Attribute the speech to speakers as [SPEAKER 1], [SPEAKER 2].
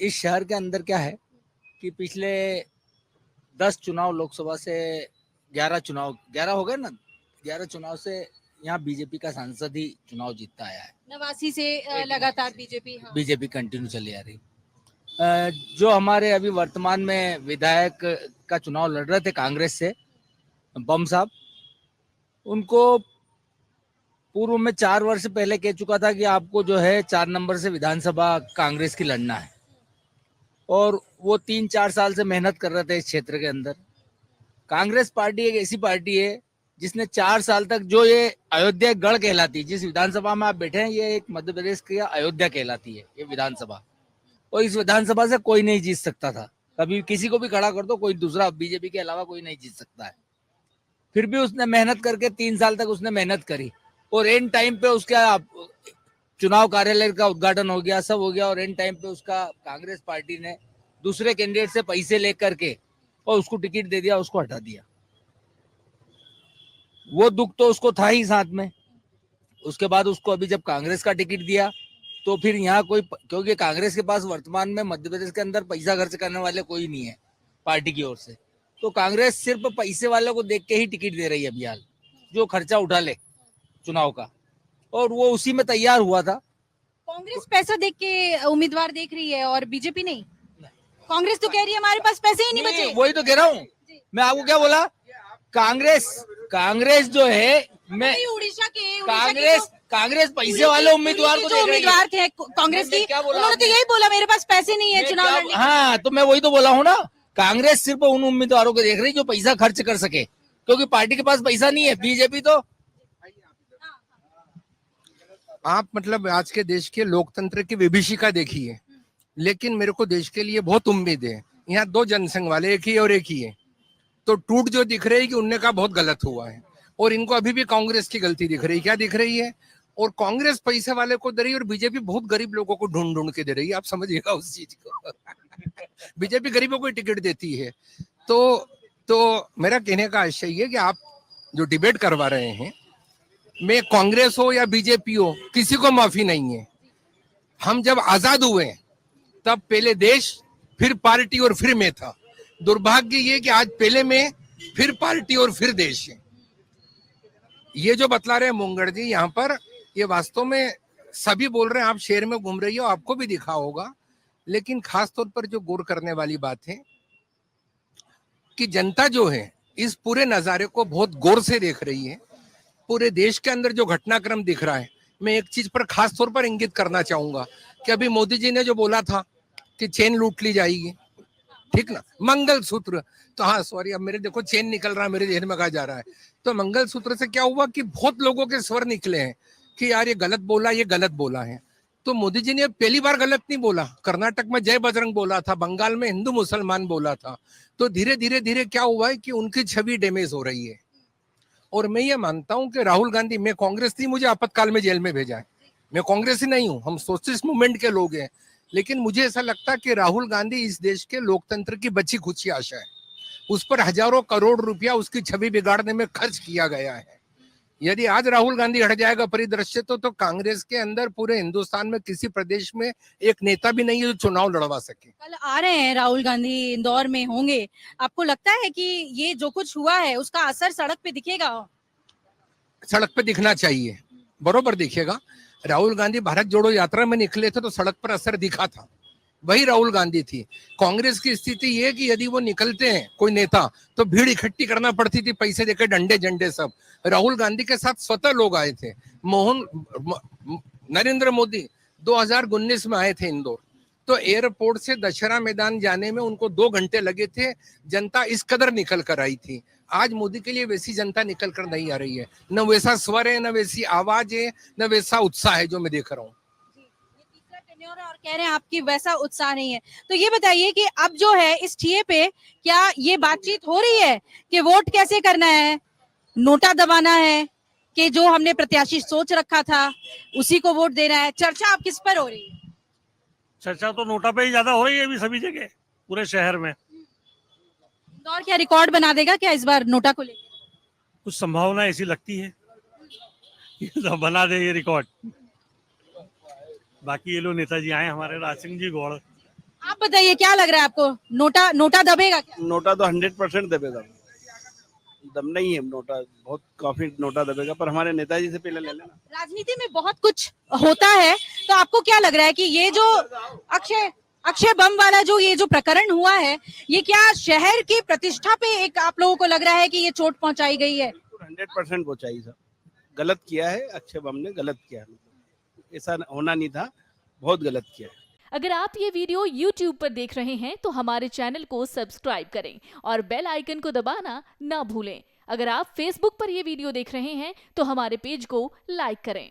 [SPEAKER 1] इस शहर के अंदर क्या है कि पिछले 10 चुनाव लोकसभा से 11 हो गए ना, 11 चुनाव से यहाँ बीजेपी का सांसद ही चुनाव जीतता आया है।
[SPEAKER 2] 89 से लगातार बीजेपी। हाँ।
[SPEAKER 1] बीजेपी कंटिन्यू चली आ रही। जो हमारे अभी वर्तमान में विधायक का चुनाव लड़ रहे थे कांग्रेस से, बम साहब, उनको पूर्व में 4 वर्ष पहले कह चुका था कि आपको जो है 4 नंबर से विधानसभा कांग्रेस की लड़ना है, और वो 3-4 साल से मेहनत कर रहे थे इस क्षेत्र के अंदर। कांग्रेस पार्टी एक ऐसी पार्टी है जिसने 4 साल तक, जो ये अयोध्या गढ़ कहलाती है, जिस विधानसभा में आप बैठे हैं, ये एक मध्य प्रदेश की अयोध्या कहलाती है ये विधानसभा, और इस विधानसभा से कोई नहीं जीत सकता था। कभी किसी को भी खड़ा कर दो, कोई दूसरा बीजेपी के अलावा कोई नहीं जीत सकता है। फिर भी उसने मेहनत करके 3 साल तक उसने मेहनत करी, और एंड टाइम पे उसका चुनाव कार्यालय का उद्घाटन हो गया, सब हो गया, और एंड टाइम पे उसका कांग्रेस पार्टी ने दूसरे कैंडिडेट से पैसे लेकर के और उसको टिकट दे दिया, उसको हटा दिया। वो दुख तो उसको था ही साथ में। उसके बाद उसको अभी जब कांग्रेस का टिकट दिया तो फिर यहाँ कोई, क्योंकि कांग्रेस के पास वर्तमान में मध्य प्रदेश के अंदर पैसा खर्च करने वाले कोई नहीं है पार्टी की ओर से, तो कांग्रेस सिर्फ पैसे वालों को देख के ही टिकट दे रही है अभी हाल, जो खर्चा उठा ले चुनाव का, और वो उसी में तैयार हुआ था।
[SPEAKER 2] कांग्रेस पैसा देख के उम्मीदवार देख रही है और बीजेपी नहीं। कांग्रेस तो कह रही है हमारे पास पैसे ही नहीं बचे।
[SPEAKER 1] वही तो कह रहा हूँ मैं आपको, क्या बोला, कांग्रेस जो है, मैं
[SPEAKER 2] उड़ीसा के
[SPEAKER 1] कांग्रेस पैसे वाले उम्मीदवार को देख रही है।
[SPEAKER 2] उम्मीदवार थे कांग्रेस की, उन्होंने तो यही बोला मेरे पास पैसे नहीं है चुनाव लड़ने।
[SPEAKER 1] हाँ, तो मैं वही तो बोला हूँ ना, कांग्रेस सिर्फ उन उम्मीदवारों को देख रही जो पैसा खर्च कर सके, क्योंकि पार्टी के पास पैसा नहीं है। बीजेपी तो,
[SPEAKER 3] आप मतलब आज के देश के लोकतंत्र की विभीषिका देखिए, लेकिन मेरे को देश के लिए बहुत उम्मीद है। यहाँ 2 जनसंघ वाले, एक ही और एक ही है, तो टूट जो दिख रही है कि उनने कहा बहुत गलत हुआ है, और इनको अभी भी कांग्रेस की गलती दिख रही है। क्या दिख रही है? और कांग्रेस पैसे वाले को दे रही है और बीजेपी बहुत गरीब लोगों को ढूंढ ढूंढ के दे रही है। आप समझिएगा उस चीज को। बीजेपी गरीबों को टिकट देती है। तो मेरा कहने का आशय ये कि आप जो डिबेट करवा रहे हैं, में कांग्रेस हो या बीजेपी हो, किसी को माफी नहीं है। हम जब आजाद हुए तब पहले देश, फिर पार्टी और फिर मैं था। दुर्भाग्य ये कि आज पहले में, फिर पार्टी और फिर देश है। ये जो बतला रहे हैं मुंगड़ जी यहाँ पर, ये वास्तव में सभी बोल रहे हैं। आप शहर में घूम रही हो, आपको भी दिखा होगा, लेकिन खास तौर पर जो गौर करने वाली बात है कि जनता जो है इस पूरे नजारे को बहुत गौर से देख रही है। पूरे देश के अंदर जो घटनाक्रम दिख रहा है, मैं एक चीज पर खास तौर पर इंगित करना चाहूंगा कि अभी मोदी जी ने जो बोला था कि चेन लूट ली जाएगी, ठीक ना, मंगलसूत्र, तो हाँ सॉरी, अब मेरे देखो चेन निकल रहा है, मेरे जहन में कहा जा रहा है। तो मंगलसूत्र से क्या हुआ कि बहुत लोगों के स्वर निकले हैं कि यार ये गलत बोला, ये गलत बोला है। तो मोदी जी ने पहली बार गलत नहीं बोला। कर्नाटक में जय बजरंग बोला था, बंगाल में हिंदू मुसलमान बोला था। तो धीरे धीरे धीरे क्या हुआ है कि उनकी छवि डैमेज हो रही है। और मैं ये मानता हूं कि राहुल गांधी, मैं कांग्रेस थी, मुझे आपातकाल में जेल में भेजा है, मैं कांग्रेस ही नहीं हूं, हम सोशलिस्ट मूवमेंट के लोग हैं, लेकिन मुझे ऐसा लगता है कि राहुल गांधी इस देश के लोकतंत्र की बची खुची आशा है। उस पर हजारों करोड़ रुपया उसकी छवि बिगाड़ने में खर्च किया गया है। यदि आज राहुल गांधी हट जाएगा परिदृश्य तो कांग्रेस के अंदर पूरे हिंदुस्तान में किसी प्रदेश में एक नेता भी नहीं है जो चुनाव लड़वा सके।
[SPEAKER 2] कल आ रहे हैं राहुल गांधी, इंदौर में होंगे, आपको लगता है कि ये जो कुछ हुआ है उसका असर सड़क पे दिखेगा?
[SPEAKER 3] सड़क पे दिखना चाहिए, बरोबर दिखेगा। राहुल गांधी भारत जोड़ो यात्रा में निकले थे तो सड़क पर असर दिखा था, वही राहुल गांधी थी। कांग्रेस की स्थिति ये कि यदि वो निकलते हैं कोई नेता तो भीड़ इकट्ठी करना पड़ती थी, पैसे देकर, डंडे झंडे सब। राहुल गांधी के साथ स्वतः लोग आए थे। नरेंद्र मोदी 2019 में आए थे इंदौर, तो एयरपोर्ट से दशहरा मैदान जाने में उनको 2 घंटे लगे थे। जनता इस कदर निकल कर आई थी। आज मोदी के लिए वैसी जनता निकल कर नहीं आ रही है, न वैसा स्वर है, न वैसी आवाज है, न वैसा उत्साह है जो मैं देख रहा हूँ।
[SPEAKER 2] और कह रहे हैं आपकी वैसा उत्साह नहीं है। तो ये बताइए कि अब जो है इस ठिये पे क्या ये बातचीत हो रही है कि वोट कैसे करना है, नोटा दबाना है, कि जो हमने प्रत्याशी सोच रखा था उसी को वोट देना है? चर्चा अब किस पर हो रही है?
[SPEAKER 4] चर्चा तो नोटा पे ही ज्यादा हो रही है अभी सभी जगह, पूरे शहर में।
[SPEAKER 2] इंदौर क्या रिकॉर्ड बना देगा क्या इस बार नोटा को लेकर?
[SPEAKER 4] कुछ संभावना ऐसी लगती है तो बना दे ये रिकॉर्ड। बाकी ये लोग नेताजी आए हमारे, राज सिंह जी गौड़,
[SPEAKER 2] आप बताइए क्या लग रहा है आपको, नोटा दबेगा क्या?
[SPEAKER 5] नोटा तो 100% दबेगा। दम नहीं है नोटा, बहुत काफी नोटा दबेगा, पर हमारे नेताजी से पहले ले लेना।
[SPEAKER 2] राजनीति में बहुत कुछ होता है, तो आपको क्या लग रहा है कि ये जो अक्षय बम वाला जो ये जो प्रकरण हुआ है, ये क्या शहर की प्रतिष्ठा पे एक आप लोगों को लग रहा है कि ये चोट पहुंचाई गई है?
[SPEAKER 5] 100% वो चाहिए सर, गलत किया है अक्षय बम ने, गलत किया है, ऐसा होना नहीं था, बहुत गलत किया है।
[SPEAKER 6] अगर आप ये वीडियो YouTube पर देख रहे हैं तो हमारे चैनल को सब्सक्राइब करें और बेल आइकन को दबाना ना भूलें। अगर आप Facebook पर ये वीडियो देख रहे हैं तो हमारे पेज को लाइक करें।